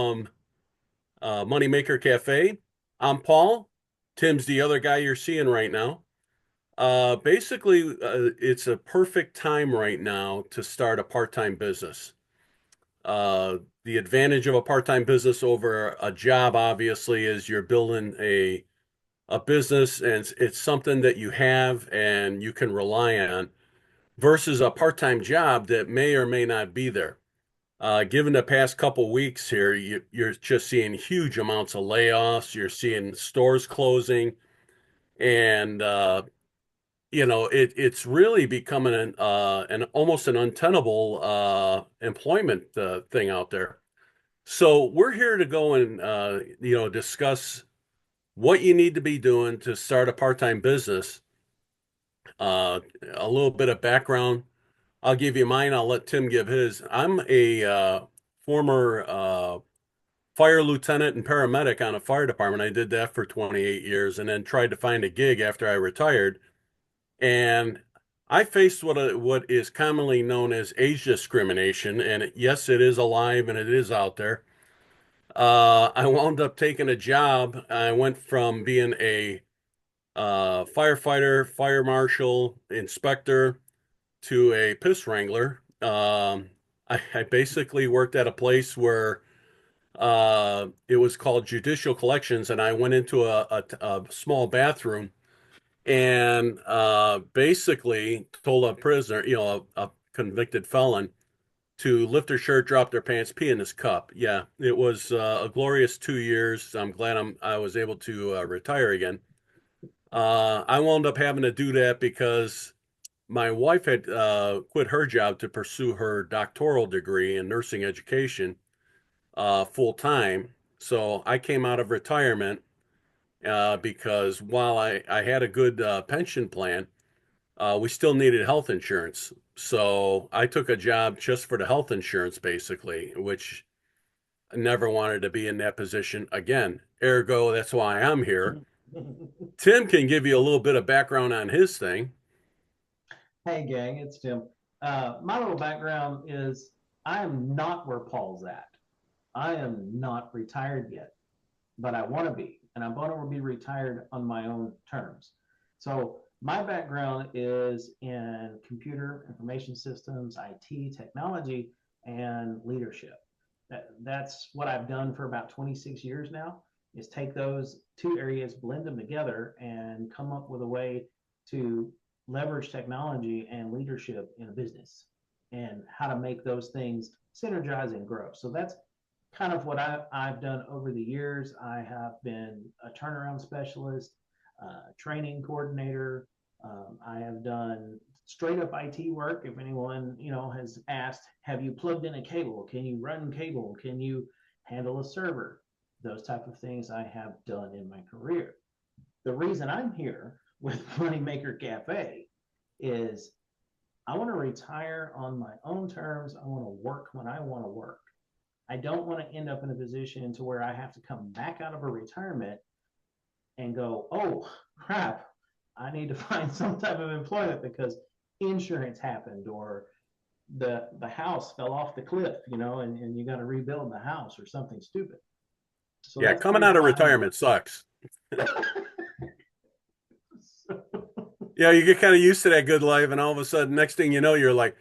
um, Moneymaker Cafe. I'm Paul. Tim's the other guy you're seeing right now. It's a perfect time right now to start a part-time business. The advantage of a part-time business over a job, obviously, is you're building a business and it's something that you have and you can rely on versus a part-time job that may or may not be there. Given the past couple weeks here, you're just seeing huge amounts of layoffs. You're seeing stores closing, and it's really becoming an almost an untenable employment thing out there. So we're here to go and discuss what you need to be doing to start a part-time business. Uh, a little bit of background. I'll give you mine. I'll let Tim give his. I'm a former fire lieutenant and paramedic on a fire department. I did that for 28 years and then tried to find a gig after I retired. And I faced what is commonly known as age discrimination. And yes, it is alive and it is out there. I wound up taking a job. I went from being a firefighter, fire marshal, inspector to a piss wrangler. I basically worked at a place where it was called Judicial Collections, and I went into a small bathroom and basically told a prisoner, a convicted felon, to lift their shirt, drop their pants, pee in his cup. Yeah, it was a glorious 2 years. I'm glad I was able to retire again. I wound up having to do that because my wife had quit her job to pursue her doctoral degree in nursing education full time. So I came out of retirement because while I had a good pension plan, we still needed health insurance. So I took a job just for the health insurance, basically, which I never wanted to be in that position again. Ergo, that's why I'm here. Tim can give you a little bit of background on his thing. Hey, gang, it's Tim. My little background is I am not where Paul's at. I am not retired yet, but I want to be, and I want to be retired on my own terms. So, my background is in computer information systems, IT, technology, and leadership. That's what I've done for about 26 years now, is take those two areas, blend them together, and come up with a way to leverage technology and leadership in a business and how to make those things synergize and grow. So that's kind of what I've done over the years. I have been a turnaround specialist, training coordinator. I have done straight up IT work. If anyone has asked, have you plugged in a cable? Can you run cable? Can you handle a server? Those type of things I have done in my career. The reason I'm here with Moneymaker Cafe is I want to retire on my own terms. I want to work when I want to work. I don't want to end up in a position to where I have to come back out of a retirement and go, oh crap, I need to find some type of employment because insurance happened or the house fell off the cliff, and you got to rebuild the house or something stupid. So Yeah, that's the coming reason out of why I'm here. retirement sucks. Yeah, you get kind of used to that good life, and all of a sudden, next thing you know, you're like,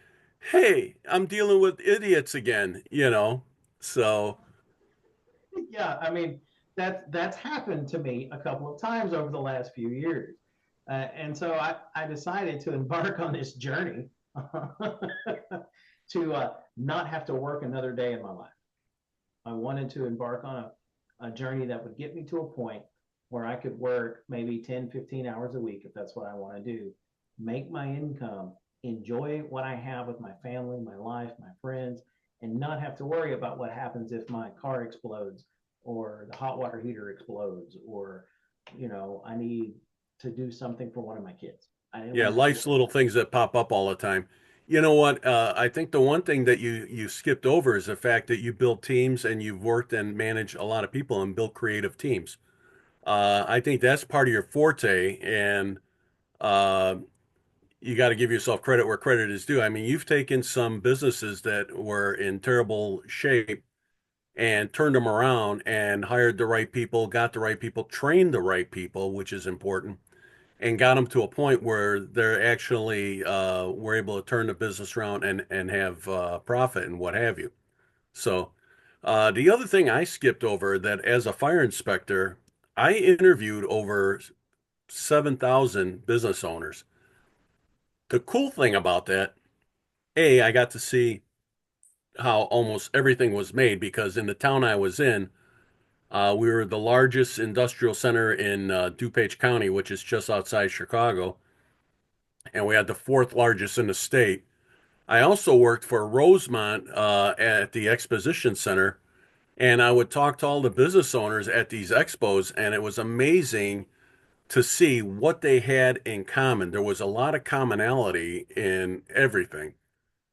hey, I'm dealing with idiots again. So, Yeah, I mean that's happened to me a couple of times over the last few years, and so I decided to embark on this journey to not have to work another day in my life. I wanted to embark on a journey that would get me to a point where I could work maybe 10, 15 hours a week if that's what I want to do, make my income, enjoy what I have with my family, my life, my friends, and not have to worry about what happens if my car explodes or the hot water heater explodes or, I need to do something for one of my kids. I didn't yeah, want to have to life's worry little about things that pop up all the time. You know what? I think the one thing that you skipped over is the fact that you build teams and you've worked and managed a lot of people and built creative teams. I think that's part of your forte, and uh, you got to give yourself credit where credit is due. I mean, you've taken some businesses that were in terrible shape and turned them around and hired the right people, got the right people, trained the right people, which is important, and got them to a point where they're actually were able to turn the business around and have profit and what have you. So the other thing I skipped over that as a fire inspector, I interviewed over 7,000 business owners. The cool thing about that, A, I got to see how almost everything was made because in the town I was in, we were the largest industrial center in DuPage County, which is just outside Chicago, and we had the fourth largest in the state. I also worked for Rosemont at the exposition center, and I would talk to all the business owners at these expos, and it was amazing to see what they had in common. There was a lot of commonality in everything.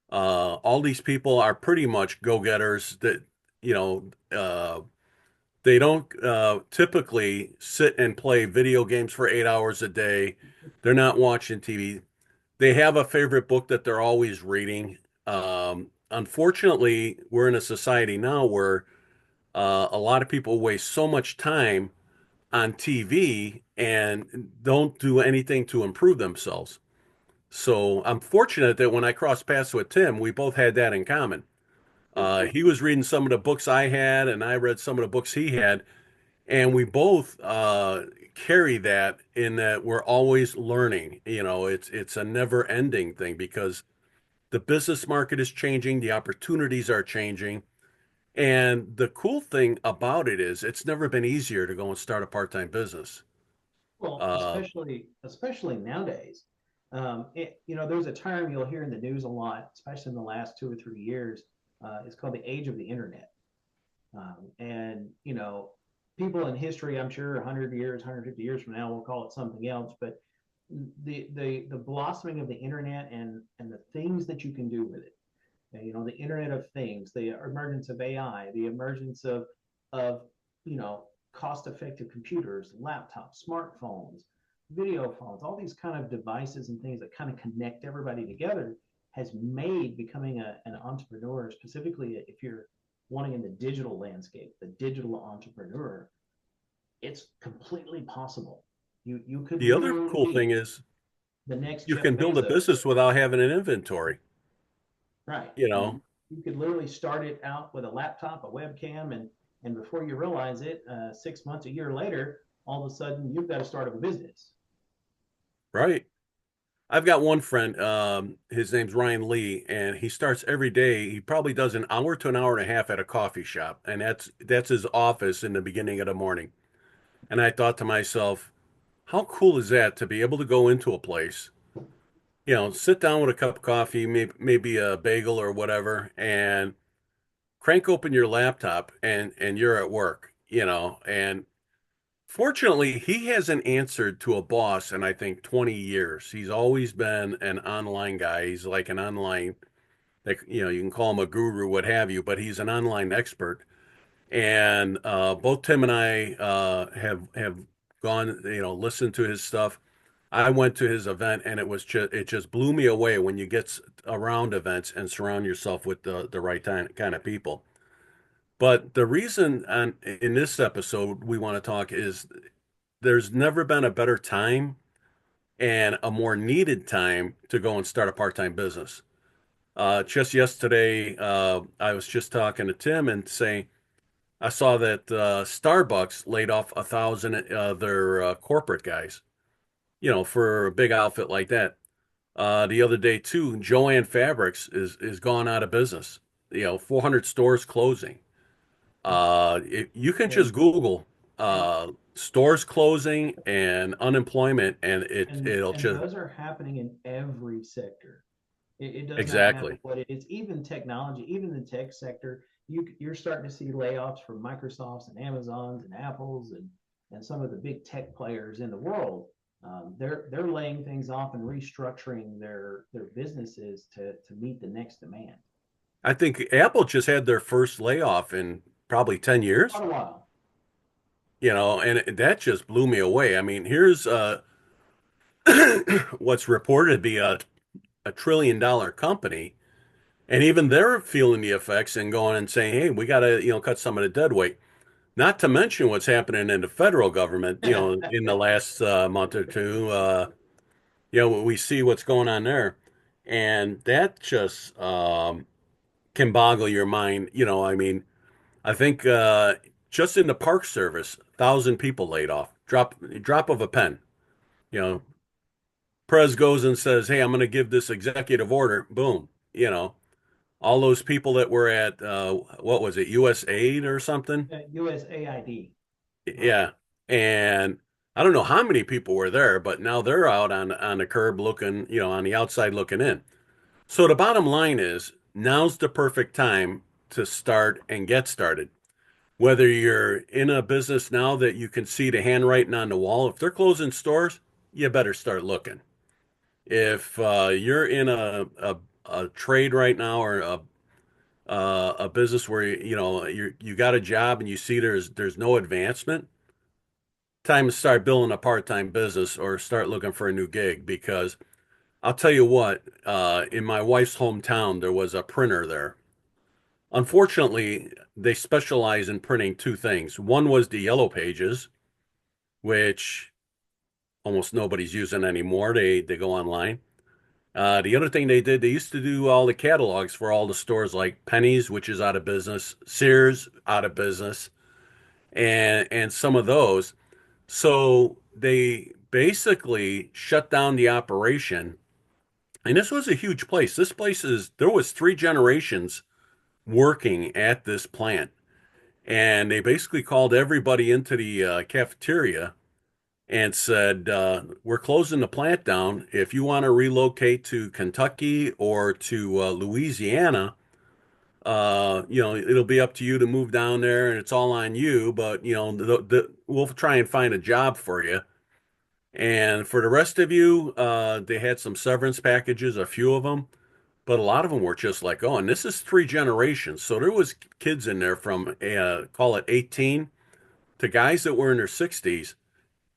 All these people are pretty much go-getters that, you know, they don't typically sit and play video games for 8 hours a day. They're not watching TV. They have a favorite book that they're always reading. Unfortunately, we're in a society now where a lot of people waste so much time on TV and don't do anything to improve themselves. So I'm fortunate that when I crossed paths with Tim, we both had that in common. He was reading some of the books I had, and I read some of the books he had, and we both carry that in that we're always learning. You know, it's a never-ending thing because the business market is changing, the opportunities are changing, and the cool thing about it is it's never been easier to go and start a part-time business. Well, Uh, especially nowadays. There's a term you'll hear in the news a lot, especially in the last 2 or 3 years. It's called the age of the internet. And people in history, I'm sure 100 years, 150 years from now, we'll call it something else. But the blossoming of the internet and the things that you can do with it, the Internet of Things, the emergence of AI, the emergence of cost-effective computers, laptops, smartphones, video phones, all these kind of devices and things that kind of connect everybody together has made becoming an entrepreneur, specifically if you're wanting in the digital landscape, the digital entrepreneur, it's completely possible. You could the other literally cool thing be is the next you Jeff can build a Bezos. business without having an inventory. Right. You You know, you could literally start it out with a laptop, a webcam, and before you realize it, 6 months, a year later, all of a sudden you've got to start up a business. right? I've got one friend, his name's Ryan Lee, and he starts every day. He probably does an hour to an hour and a half at a coffee shop, and that's his office in the beginning of the morning. And I thought to myself, how cool is that to be able to go into a place, sit down with a cup of coffee, maybe a bagel or whatever, and crank open your laptop and you're at work, and fortunately, he hasn't answered to a boss in I think 20 years. He's always been an online guy. He's like an online, like, you can call him a guru, what have you, but he's an online expert. And both Tim and I have gone, listened to his stuff. I went to his event and it just blew me away when you get around events and surround yourself with the right kind of people. But the reason in this episode we want to talk is there's never been a better time and a more needed time to go and start a part-time business. Just yesterday, I was just talking to Tim and saying I saw that Starbucks laid off 1,000 their corporate guys, for a big outfit like that. The other day too, Joann Fabrics is gone out of business. 400 stores closing. You can just And Google and stores closing and unemployment, and it'll and just those are happening in every sector. It does not matter exactly. what it is. Even technology, even the tech sector, you're starting to see layoffs from Microsofts and Amazons and Apples and some of the big tech players in the world. They're laying things off and restructuring their businesses to meet the next demand. I think Apple just had their first layoff in probably 10 years, Quite a while. and that just blew me away. I mean, here's what's reported to be a $1 trillion company, And even they're feeling the effects and going and saying, hey, we got to, cut some of the dead weight. Not to mention what's happening in the federal government, in the last month or two. We see what's going on there. And that just can boggle your mind. I mean, I think just in the park service, 1,000 people laid off. Drop of a pen. You know, Prez goes and says, "Hey, I'm going to give this executive order." Boom. All those people that were at what was it, U.S. Aid or something? USAID. Right. Yeah, and I don't know how many people were there, but now they're out on the curb looking, on the outside looking in. So the bottom line is, now's the perfect time to start and get started. Whether you're in a business now that you can see the handwriting on the wall, if they're closing stores, you better start looking. If you're in a trade right now or a business where you got a job and you see there's no advancement, time to start building a part-time business or start looking for a new gig. Because I'll tell you what, in my wife's hometown there was a printer there. Unfortunately, they specialize in printing two things. One was the yellow pages, which almost nobody's using anymore. They go online. The other thing they did, they used to do all the catalogs for all the stores like Penny's, which is out of business, Sears out of business, and some of those. So they basically shut down the operation. And this was a huge place. This place there was three generations working at this plant. And they basically called everybody into the cafeteria and said, we're closing the plant down. If you want to relocate to Kentucky or to Louisiana, it'll be up to you to move down there and it's all on you. But, we'll try and find a job for you. And for the rest of you, they had some severance packages, a few of them, but a lot of them were just like, oh, and this is three generations. So there was kids in there from, call it 18 to guys that were in their 60s,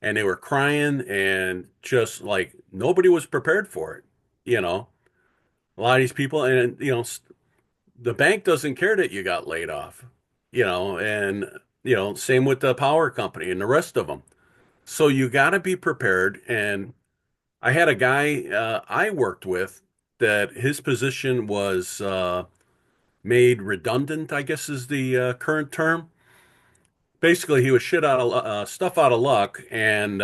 and they were crying and just like nobody was prepared for it. You know, a lot of these people, and the bank doesn't care that you got laid off. And same with the power company and the rest of them. So you got to be prepared. And I had a guy I worked with that his position was made redundant, I guess is the current term. Basically, he was shit out of stuff out of luck, and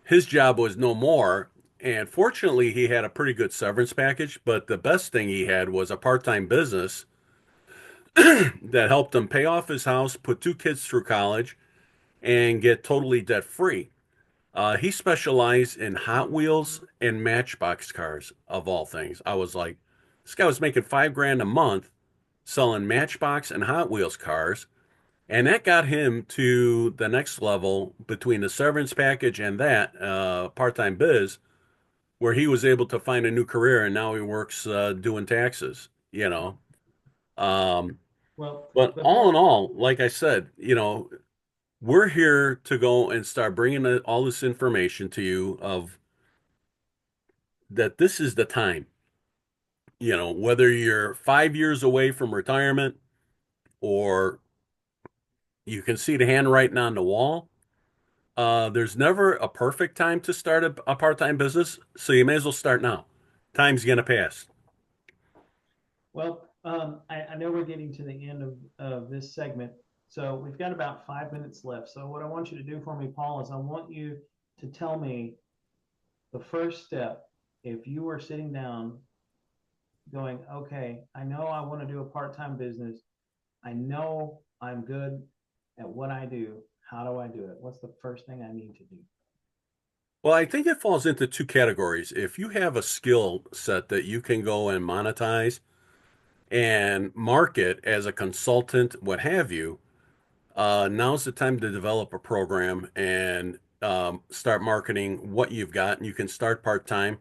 his job was no more. And fortunately, he had a pretty good severance package. But the best thing he had was a part-time business that helped him pay off his house, put two kids through college, and get totally debt free. He specialized in Hot Wheels and Matchbox cars, of all things. I was like, this guy was making 5 grand a month selling Matchbox and Hot Wheels cars. And that got him to the next level between the severance package and that part-time biz, where he was able to find a new career and now he works doing taxes, Um, Well, but all in before, all, like I said, we're here to go and start bringing all this information to you of that this is the time, whether you're 5 years away from retirement or you can see the handwriting on the wall. There's never a perfect time to start a part-time business, so you may as well start now. Time's gonna pass. well, I know we're getting to the end of this segment, so we've got about 5 minutes left. So what I want you to do for me, Paul, is I want you to tell me the first step. If you were sitting down going, okay, I know I want to do a part-time business. I know I'm good at what I do. How do I do it? What's the first thing I need to do? Well, I think it falls into two categories. If you have a skill set that you can go and monetize and market as a consultant, what have you, now's the time to develop a program and start marketing what you've got. And you can start part-time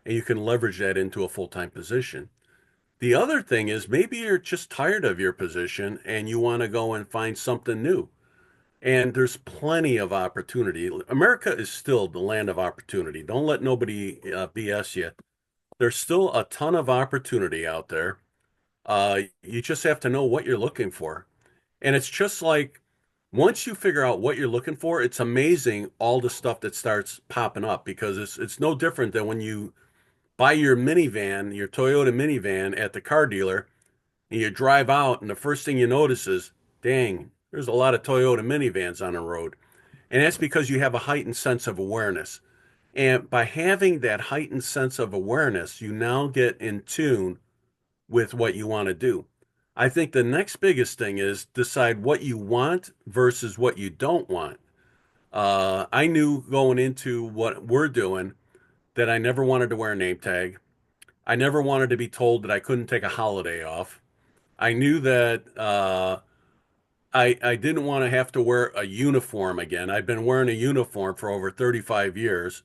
and you can leverage that into a full-time position. The other thing is maybe you're just tired of your position and you want to go and find something new. And there's plenty of opportunity. America is still the land of opportunity. Don't let nobody BS you. There's still a ton of opportunity out there. You just have to know what you're looking for. And it's just like once you figure out what you're looking for, it's amazing all the stuff that starts popping up because it's no different than when you buy your minivan, your Toyota minivan at the car dealer, and you drive out, and the first thing you notice is, dang, there's a lot of Toyota minivans on the road. And that's because you have a heightened sense of awareness. And by having that heightened sense of awareness, you now get in tune with what you want to do. I think the next biggest thing is decide what you want versus what you don't want. I knew going into what we're doing that I never wanted to wear a name tag. I never wanted to be told that I couldn't take a holiday off. I knew that I didn't want to have to wear a uniform again. I've been wearing a uniform for over 35 years.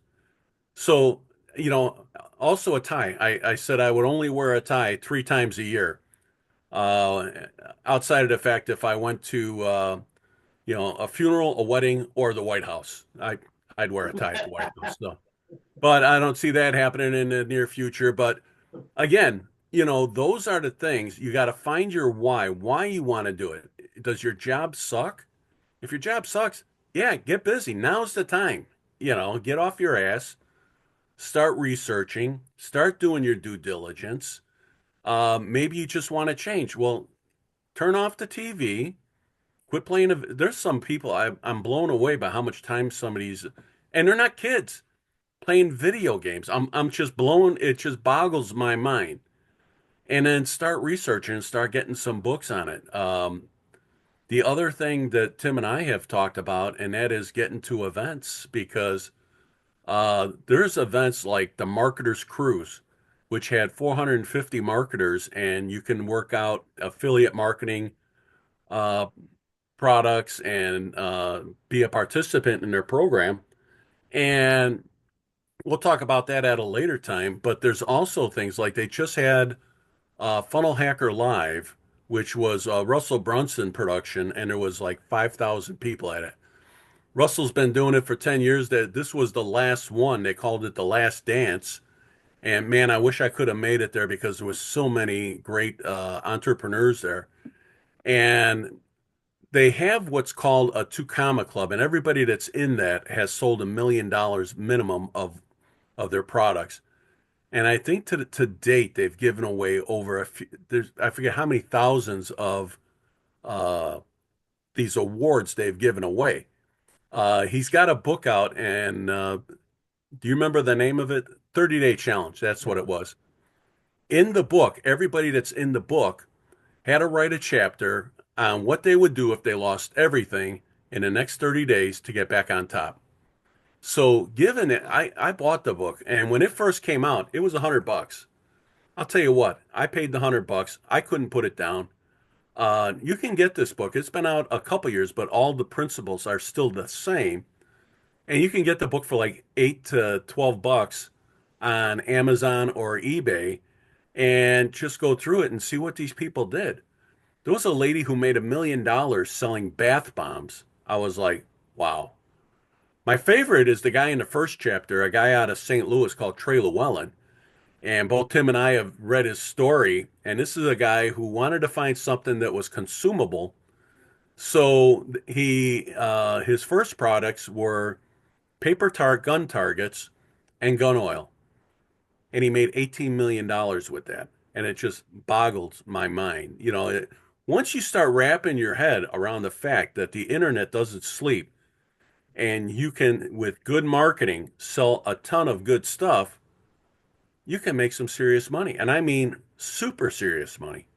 So, you know, also a tie. I said I would only wear a tie 3 times a year. Uh, Outside of the fact, if I went to, a funeral, a wedding, or the White House, I'd wear a tie at the White House. So, but I don't see that happening in the near future. But again, those are the things you got to find your why you want to do it. Does your job suck? If your job sucks, yeah, get busy. Now's the time. Get off your ass, start researching, start doing your due diligence. Maybe you just want to change. Well, turn off the TV, quit playing. There's some people I'm blown away by how much time somebody's, and they're not kids, playing video games. I'm just blown. It just boggles my mind. And then start researching and start getting some books on it. The other thing that Tim and I have talked about, and that is getting to events because there's events like the Marketers Cruise, which had 450 marketers, and you can work out affiliate marketing uh, products and be a participant in their program. And we'll talk about that at a later time. But there's also things like they just had Funnel Hacker Live, which was a Russell Brunson production, and there was like 5,000 people at it. Russell's been doing it for 10 years. That this was the last one. They called it the last dance. And man, I wish I could have made it there because there was so many great entrepreneurs there. And they have what's called a two comma club, and everybody that's in that has sold $1 million minimum of their products. And I think to date they've given away over a few, I forget how many thousands of uh, these awards they've given away. He's got a book out, and do you remember the name of it? 30-Day Challenge. That's what Yeah. it was. In the book, everybody that's in the book had to write a chapter on what they would do if they lost everything in the next 30 days to get back on top. So, given it, I bought the book, and when it first came out, it was $100. I'll tell you what, I paid the $100. I couldn't put it down. You can get this book. It's been out a couple years, but all the principles are still the same. And you can get the book for like 8 to 12 bucks on Amazon or eBay and just go through it and see what these people did. There was a lady who made $1 million selling bath bombs. I was like, wow. My favorite is the guy in the first chapter, a guy out of St. Louis called Trey Llewellyn. And both Tim and I have read his story. And this is a guy who wanted to find something that was consumable. So his first products were gun targets and gun oil. And he made $18 million with that. And it just boggles my mind. Once you start wrapping your head around the fact that the internet doesn't sleep and you can, with good marketing, sell a ton of good stuff, you can make some serious money. And I mean super serious money.